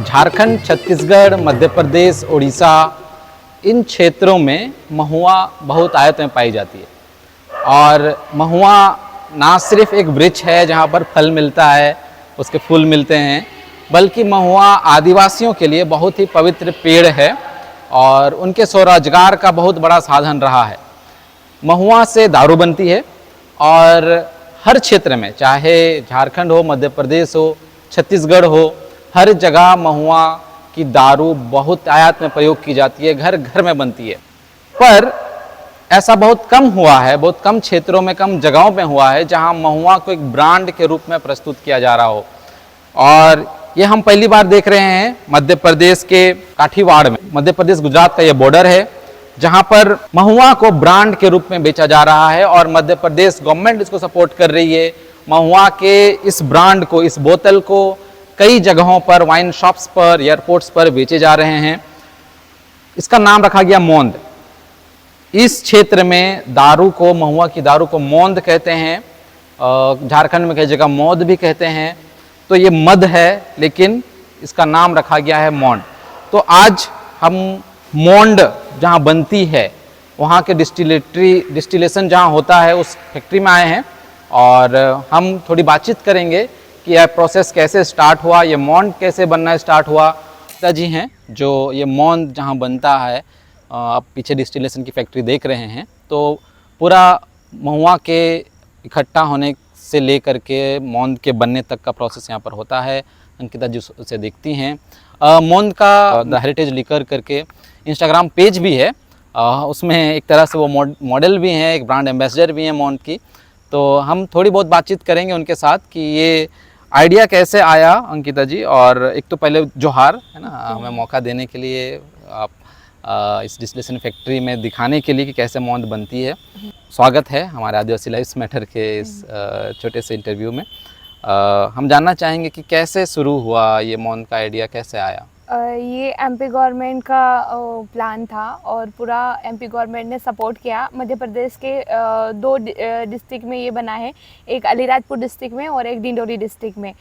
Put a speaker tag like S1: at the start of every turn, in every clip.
S1: झारखंड, छत्तीसगढ़, मध्य प्रदेश, उड़ीसा, इन क्षेत्रों में महुआ बहुत आयत में पाई जाती है। और महुआ ना सिर्फ एक वृक्ष है जहाँ पर फल मिलता है, उसके फूल मिलते हैं, बल्कि महुआ आदिवासियों के लिए बहुत ही पवित्र पेड़ है और उनके स्वरोजगार का बहुत बड़ा साधन रहा है। महुआ से दारू बनती है और हर क्षेत्र में, चाहे झारखंड हो, मध्य प्रदेश हो, छत्तीसगढ़ हो, हर जगह महुआ की दारू बहुत आयात में प्रयोग की जाती है, घर घर में बनती है। पर ऐसा बहुत कम हुआ है, बहुत कम क्षेत्रों में, कम जगहों में हुआ है जहां महुआ को एक ब्रांड के रूप में प्रस्तुत किया जा रहा हो। और ये हम पहली बार देख रहे हैं मध्य प्रदेश के काठीवाड़ में। मध्य प्रदेश गुजरात का ये बॉर्डर है जहां पर महुआ को ब्रांड के रूप में बेचा जा रहा है और मध्य प्रदेश गवर्नमेंट इसको सपोर्ट कर रही है। महुआ के इस ब्रांड को, इस बोतल को कई जगहों पर, वाइन शॉप्स पर, एयरपोर्ट्स पर बेचे जा रहे हैं। इसका नाम रखा गया मोंद। इस क्षेत्र में दारू को, महुआ की दारू को मोंद कहते हैं। झारखंड में कई जगह मौद भी कहते हैं। तो ये मद है, लेकिन इसका नाम रखा गया है मोंड। तो आज हम मोंड जहाँ बनती है, वहाँ के डिस्टिलेशन जहाँ होता है, उस फैक्ट्री में आए हैं और हम थोड़ी बातचीत करेंगे कि यह प्रोसेस कैसे स्टार्ट हुआ, ये मोंड कैसे बनना स्टार्ट हुआ। पिताजी हैं जो ये मोंड जहाँ बनता है, आप पीछे डिस्टिलेशन की फैक्ट्री देख रहे हैं। तो पूरा महुआ के इकट्ठा होने से लेकर के मोंद के बनने तक का प्रोसेस यहाँ पर होता है। अंकिता जी उसे देखती हैं। मोंद का द हेरिटेज लिकर करके इंस्टाग्राम पेज भी है, उसमें एक तरह से वो मॉडल भी हैं, एक ब्रांड एम्बेसडर भी हैं मोंड की। तो हम थोड़ी बहुत बातचीत करेंगे उनके साथ कि ये आइडिया कैसे आया अंकिता जी। और एक तो पहले जोहार है ना, हमें मौका देने के लिए, आप इस डिस्टिलेशन फैक्ट्री में दिखाने के लिए कि कैसे मोंद बनती है। स्वागत है हमारे आदिवासी लाइव्स मैटर के इस छोटे से इंटरव्यू में। हम जानना चाहेंगे कि कैसे शुरू हुआ ये मोंद का आइडिया, कैसे आया?
S2: ये एमपी गवर्नमेंट का प्लान था और पूरा एमपी गवर्नमेंट ने सपोर्ट किया। मध्य प्रदेश के दो डिस्ट्रिक्ट में ये बना है, एक अलीराजपुर डिस्ट्रिक्ट में और एक डिंडोरी डिस्ट्रिक्ट में।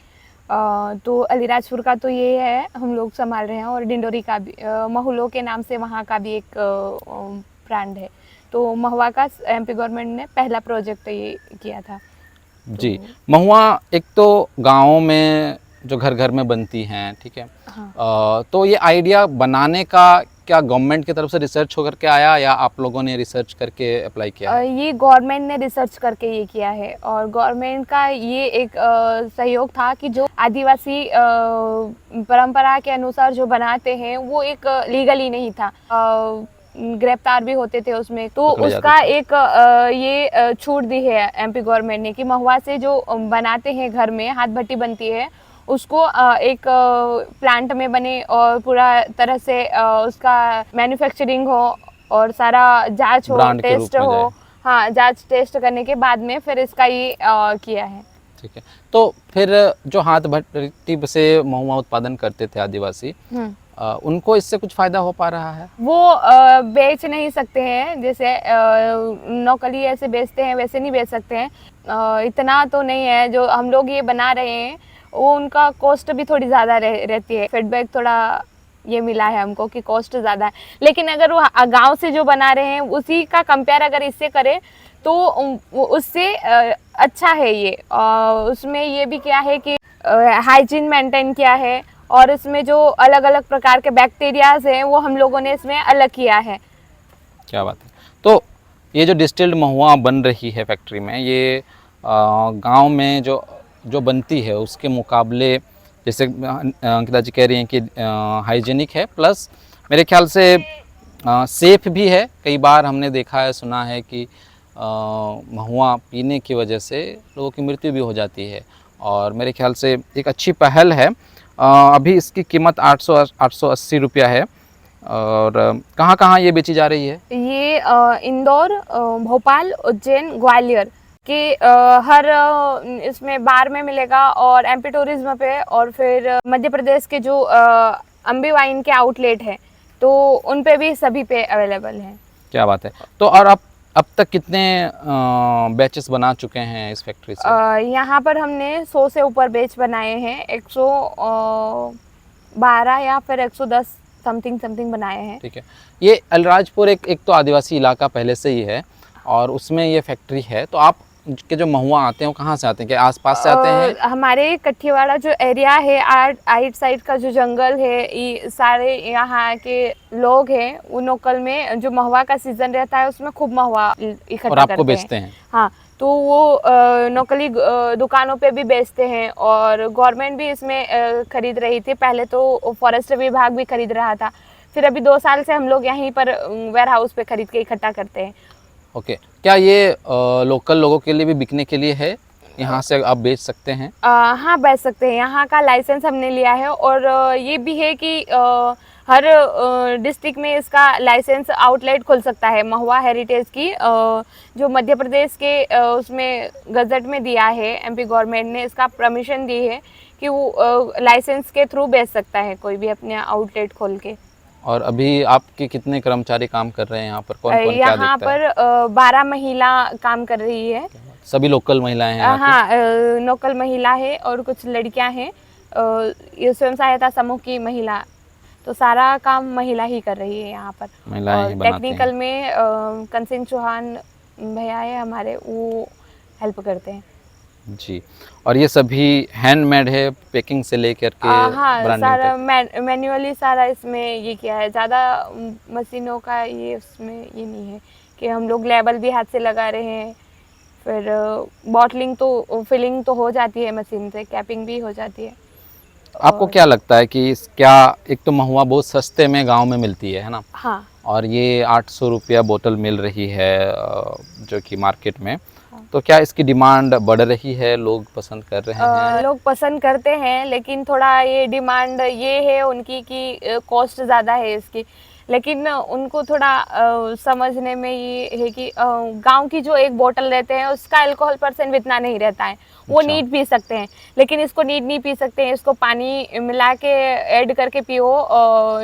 S2: तो अलीराजपुर का तो ये है, हम लोग संभाल रहे हैं, और डिंडोरी का भी महुलो के नाम से वहाँ का भी एक ब्रांड है। तो महुआ का एमपी गवर्नमेंट ने पहला प्रोजेक्ट ये किया था
S1: जी। महुआ एक तो गाँवों में जो घर घर में बनती हैं, ठीक है। हाँ। तो ये आइडिया बनाने का क्या गवर्नमेंट की तरफ से रिसर्च होकर के आया या आप लोगों ने रिसर्च करके अप्लाई किया?
S2: ये गवर्नमेंट ने रिसर्च करके ये किया है और गवर्नमेंट का ये एक सहयोग था कि जो आदिवासी परंपरा के अनुसार जो बनाते हैं वो एक लीगली नहीं था, गिरफ्तार भी होते थे उसमें। तो उसका एक ये छूट दी है एमपी गवर्नमेंट ने कि महुआ से जो बनाते हैं, घर में हाथ भट्टी बनती है, उसको एक प्लांट में बने और पूरा तरह से उसका मैन्युफैक्चरिंग हो और सारा जांच हो, टेस्ट हो। हाँ, जांच टेस्ट करने के बाद में फिर इसका ये किया है।
S1: ठीक है। तो फिर जो हाथ भट्टी से महुआ उत्पादन करते थे आदिवासी, उनको इससे कुछ फायदा हो पा रहा है?
S2: वो बेच नहीं सकते हैं, जैसे नौकली ऐसे बेचते हैं वैसे नहीं बेच सकते हैं। इतना तो नहीं है जो हम लोग ये बना रहे हैं, वो उनका कॉस्ट भी थोड़ी ज़्यादा रहती है। फीडबैक थोड़ा ये मिला है हमको कि कॉस्ट ज़्यादा है, लेकिन अगर वो गांव से जो बना रहे हैं उसी का कंपेयर अगर इससे करें तो उससे अच्छा है ये। उसमें ये भी क्या है कि हाइजीन मेंटेन किया है और इसमें जो अलग अलग प्रकार के बैक्टीरियाज हैं वो हम लोगों ने इसमें अलग किया है।
S1: क्या बात है। तो ये जो डिस्टिल्ड महुआ बन रही है फैक्ट्री में, ये गांव में जो बनती है उसके मुकाबले, जैसे अंकिता जी कह रही हैं कि हाइजीनिक है, प्लस मेरे ख्याल से सेफ भी है। कई बार हमने देखा है, सुना है कि महुआ पीने की वजह से लोगों की मृत्यु भी हो जाती है और मेरे ख्याल से एक अच्छी पहल है। अभी इसकी कीमत 880 रुपया है। और कहाँ ये बेची जा रही है?
S2: ये इंदौर, भोपाल, उज्जैन, ग्वालियर के हर इसमें बार में मिलेगा और एमपी टूरिज्म पे, और फिर मध्य प्रदेश के जो अम्बी वाइन के आउटलेट है तो उन पे भी, सभी पे अवेलेबल है।
S1: क्या बात है। तो और अब तक कितने बैचेस बना चुके हैं इस फैक्ट्री से?
S2: यहाँ पर हमने 100 से ऊपर बैच बनाए हैं। 12 या फिर 110 समथिंग बनाए हैं।
S1: ठीक है। ये अलीराजपुर एक तो आदिवासी इलाका पहले से ही है और उसमें ये फैक्ट्री है, तो आप के जो महुआ आते हैं वो कहाँ से आते हैं, क्या आसपास से आते हैं?
S2: हमारे कठियावाड़ा जो एरिया है, आइट साइड का जो जंगल है, ये सारे यहाँ के लोग हैं, वो लोकल में जो महुआ का सीजन रहता है उसमें खूब महुआ इकट्ठा
S1: और आपको
S2: करते
S1: बेचते
S2: हैं।
S1: हैं?
S2: हाँ, तो वो लोकली दुकानों पे भी बेचते हैं और गवर्नमेंट भी इसमें खरीद रही थी। पहले तो फॉरेस्ट विभाग भी खरीद रहा था, फिर अभी 2 साल से हम लोग यहीं पर वेयर हाउस पे खरीद के इकट्ठा करते हैं।
S1: ओके। क्या ये लोकल लोगों के लिए भी बिकने के लिए है, यहाँ से आप बेच सकते हैं?
S2: हाँ, बेच सकते हैं। यहाँ का लाइसेंस हमने लिया है और ये भी है कि हर डिस्ट्रिक्ट में इसका लाइसेंस आउटलेट खुल सकता है। महुआ हेरिटेज की जो मध्य प्रदेश के उसमें गजट में दिया है, एमपी गवर्नमेंट ने इसका परमिशन दी है कि वो लाइसेंस के थ्रू बेच सकता है कोई भी अपने आउटलेट खोल के।
S1: और अभी आपके कितने कर्मचारी काम कर रहे हैं यहाँ पर, कौन कौन क्या
S2: यहाँ
S1: देखता है?
S2: पर 12 महिला काम कर रही है।
S1: सभी लोकल महिलाएं हैं यहाँ की?
S2: हाँ, लोकल महिला है और कुछ लड़कियां हैं, ये स्वयं सहायता समूह की महिला, तो सारा काम महिला ही कर रही है यहाँ पर।
S1: महिलाएं ही
S2: और
S1: बनाती
S2: टेक्निकल
S1: हैं।
S2: में कंसिंग चौहान भैया है हमारे, वो हेल्प करते हैं।
S1: जी। और ये सभी हैंडमेड है, पैकिंग से लेकर के
S2: हाँ,
S1: ब्रांडिंग
S2: सारा
S1: तक?
S2: मैन्युअली सारा इसमें ये किया है, ज़्यादा मशीनों का ये उसमें ये नहीं है कि हम लोग लेबल भी हाथ से लगा रहे हैं, फिर बॉटलिंग तो फिलिंग तो हो जाती है मशीन से, कैपिंग भी हो जाती है।
S1: आपको क्या लगता है कि क्या, एक तो महुआ बहुत सस्ते में गांव में मिलती है ना?
S2: हाँ,
S1: और ये 800 रुपया बोतल मिल रही है जो कि मार्केट में,
S2: हाँ।
S1: तो क्या इसकी डिमांड बढ़ रही है, लोग पसंद कर रहे हैं?
S2: लोग पसंद करते हैं, लेकिन थोड़ा ये डिमांड ये है उनकी कि कॉस्ट ज़्यादा है इसकी, लेकिन उनको थोड़ा समझने में ये है कि गांव की जो एक बोतल रहते हैं उसका अल्कोहल परसेंट इतना नहीं रहता है, वो
S1: अच्छा।
S2: नीट पी सकते हैं, लेकिन इसको नीट नहीं पी सकते हैं, इसको पानी मिला के ऐड करके पियो,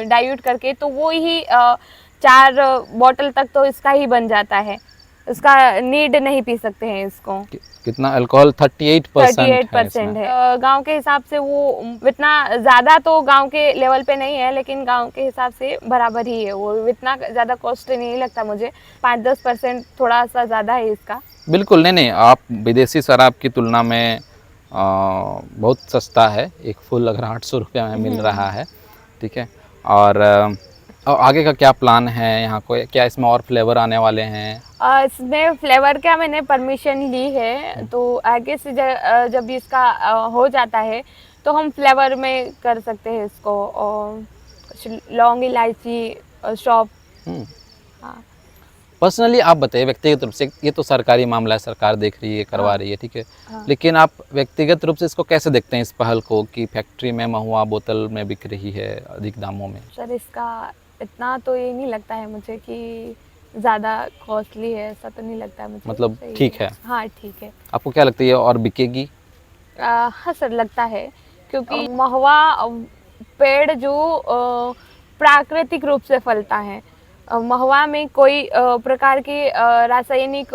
S2: डाइल्यूट करके, तो वो ही 4 बोतल तक तो इसका ही बन जाता है, इसका नीड नहीं पी सकते हैं इसको।
S1: कितना अल्कोहल? 38%
S2: है। गांव के हिसाब से वो इतना ज़्यादा तो गांव के लेवल पे नहीं है, लेकिन गांव के हिसाब से बराबर ही है, वो इतना ज़्यादा कॉस्ट नहीं लगता मुझे। 5-10% थोड़ा सा ज़्यादा है इसका।
S1: बिल्कुल नहीं, आप विदेशी शराब की तुलना में बहुत सस्ता है। एक फुल अगर 800 रुपये में मिल रहा है, ठीक है। और आगे का क्या प्लान है यहाँ को, क्या इसमें और फ्लेवर आने वाले हैं?
S2: इसमें फ्लेवर का मैंने परमिशन ली है, तो आगे से जब इसका हो जाता है तो हम फ्लेवर में कर सकते हैं इसको, और लौंग इलायची शॉप। हाँ।
S1: पर्सनली आप बताइए, व्यक्तिगत रूप से, ये तो सरकारी मामला है, सरकार देख रही है, करवा रही है, ठीक है, लेकिन आप व्यक्तिगत रूप से इसको कैसे देखते हैं, इस पहल को कि फैक्ट्री में महुआ बोतल में बिक रही है अधिक दामों में?
S2: सर, इसका इतना तो ये नहीं लगता है मुझे कि ज़्यादा कॉस्टली है, ऐसा तो नहीं लगता है मुझे।
S1: मतलब
S2: सही
S1: ठीक है?
S2: हाँ, ठीक है।
S1: आपको क्या लगता है, ये और बिकेगी?
S2: हाँ सर, लगता है, क्योंकि महुआ पेड़ जो प्राकृतिक रूप से फलता है, महुआ में कोई प्रकार की रासायनिक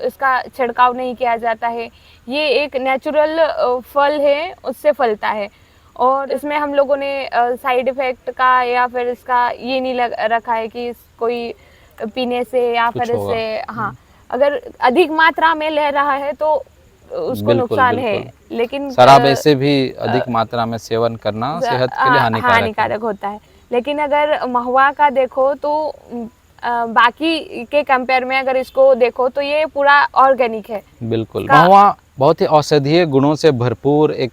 S2: इसका छिड़काव नहीं किया जाता है, ये एक नेचुरल फल है, उससे फलता है, और इसमें हम लोगों ने साइड इफ़ेक्ट का या फिर इसका ये नहीं रखा है कि कोई पीने से या फिर इससे, हाँ, अगर अधिक मात्रा में ले रहा है तो उसको नुकसान है, लेकिन
S1: शराब ऐसे भी अधिक मात्रा में सेवन करना सेहत के लिए
S2: हानिकारक होता है, लेकिन अगर महुआ का देखो तो बाकी के कंपेयर में अगर इसको देखो तो ये पूरा ऑर्गेनिक है।
S1: बिल्कुल, महुआ बहुत ही औषधीय गुणों से भरपूर एक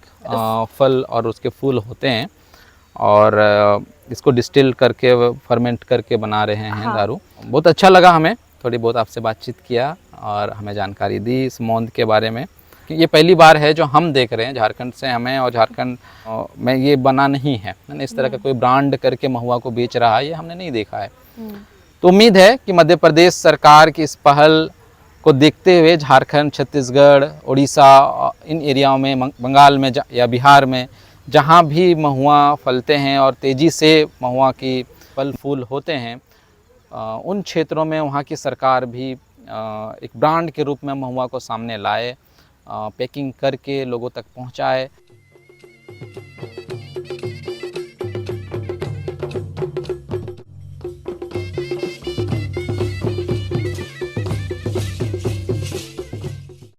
S1: फल और उसके फूल होते हैं, और इसको डिस्टिल करके फर्मेंट करके बना रहे हैं दारू। बहुत अच्छा लगा हमें थोड़ी बहुत आपसे बातचीत किया और हमें जानकारी दी इस मौंद के बारे में। ये पहली बार है जो हम देख रहे हैं झारखंड से, हमें और झारखंड में ये बना नहीं है, इस तरह का कोई ब्रांड करके महुआ को बेच रहा है, ये हमने नहीं देखा है। तो उम्मीद है कि मध्य प्रदेश सरकार की इस पहल को देखते हुए झारखंड, छत्तीसगढ़, उड़ीसा, इन एरियाओं में, बंगाल में या बिहार में जहाँ भी महुआ फलते हैं और तेज़ी से महुआ की फल फूल होते हैं, उन क्षेत्रों में वहाँ की सरकार भी एक ब्रांड के रूप में महुआ को सामने लाए, पैकिंग करके लोगों तक पहुँचाए।